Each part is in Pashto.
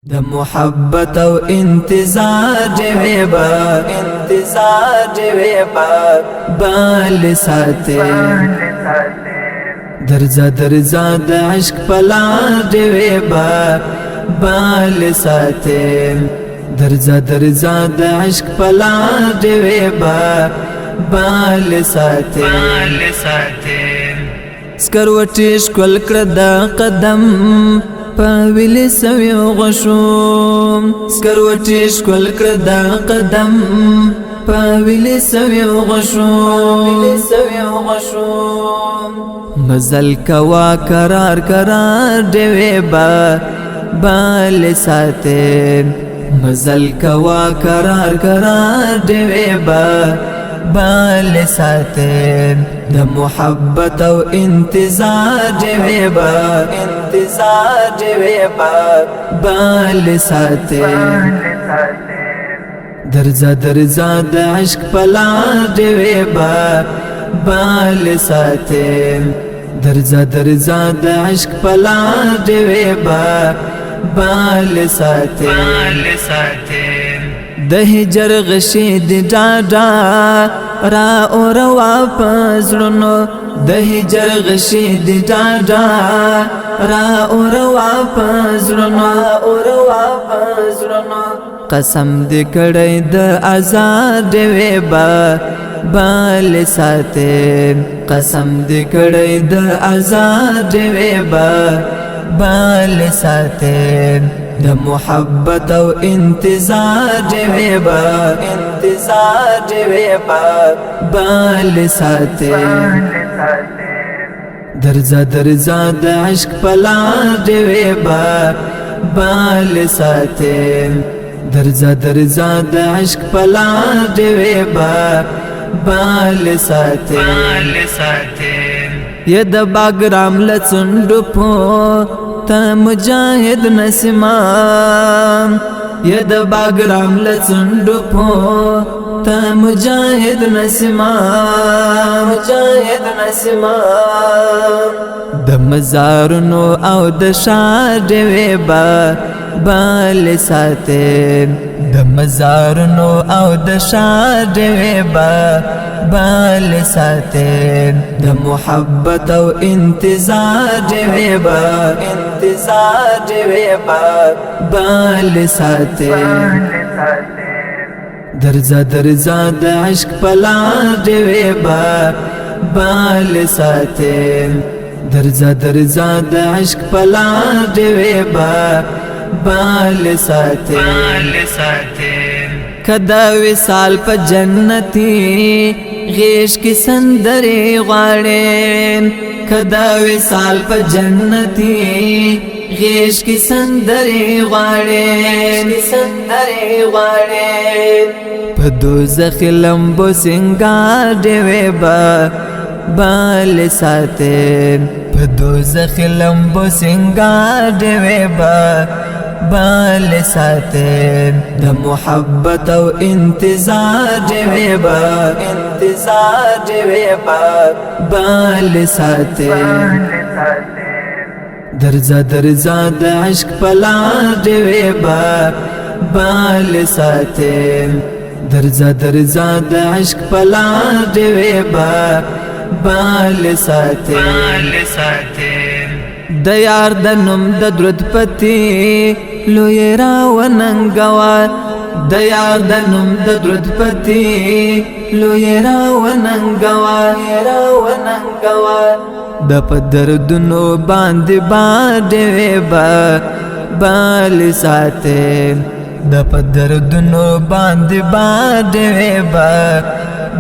د محبت او انتظار جویبا بال ساته درزا د عشق پلار جویبا بال ساته درزا د عشق پلار جویبا بال ساته سکروټیش کول کړ د قدم پاویل سوی غشوم سکروټیش کول کړ د قدم پاویل سوی غشوم مزل کوا قرار دیوی بال ساته مزل کوا قرار دیوی بال ساته د محبت او انتظار جویبا بال ساته درزا د عشق پلار جویبا بال ساته درزا د عشق پلار جویبا بال ساته د هجر غشید ډاډا را اور واپس لونو د هجر غشید ډاډا را اور واپس لونو قسم دې کړی د آزاد دی بال ساته قسم دې کړی د آزاد دی بال ساته د محبت او انتظار جویبا بال ساته درزا د عشق پلار جویبا بال ساته درزا د عشق پلار جویبا بال ساته ید باگرام لڅنډو پو تا مجاهد نسمان ید باگرام لڅنډو پو تا مجاهد نسمان د مزارونو او د شار دی بال ساته د مزارونو او د شار دی بال ساته د محبت او انتظار جویبا بال ساته درزا د عشق پلار جویبا بال ساته درزا د عشق پلار جویبا بال ساته کدا وصال په جنتی غیش کی سندرې غواړم کدا وصال په جنتی غیش کی سندرې غواړم په دوزخ لمبو سنگار دی بال ساته په دوزخ لمبو سنگار دی بال ساته د محبت او انتظار جویبا بال ساته درزا د عشق پلار جویبا بال ساته درزا د عشق پلار جویبا بال ساته د یار د نوم د درود پتی لوی را وننګوا د یار د نوم د درود پتی لوی را وننګوا د پدردونو باندې بال ساته د پدردونو باندې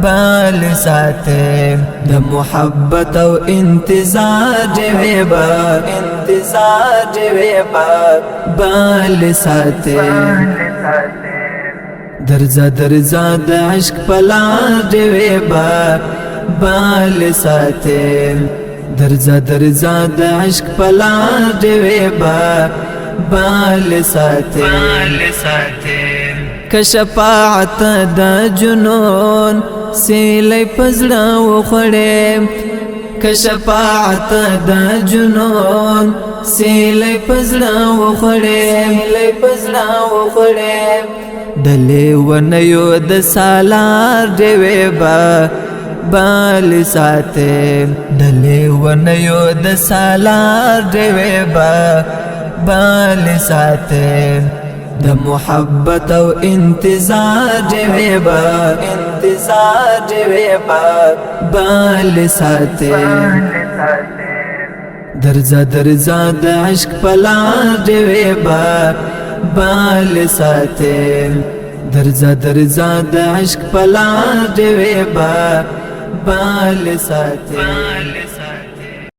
بال ساته د محبت او انتظار جویبا بال ساته درزا د عشق پلار جویبا بال ساته درزا د عشق پلار جویبا بال ساته کشفاعت د جنون سیلی پزړه وخړې کشفاعت دا جنون سیلی پزړه وخړې دلی ونیو د سالار ډیوې با بال ساته دلی ونیو د سالار ډیوې با بال ساته د محبت او انتظار ډیوې با بال ساته درزا د عشق پلار ډیوې با بال ساته درزا د عشق پلار ډیوې با بال ساته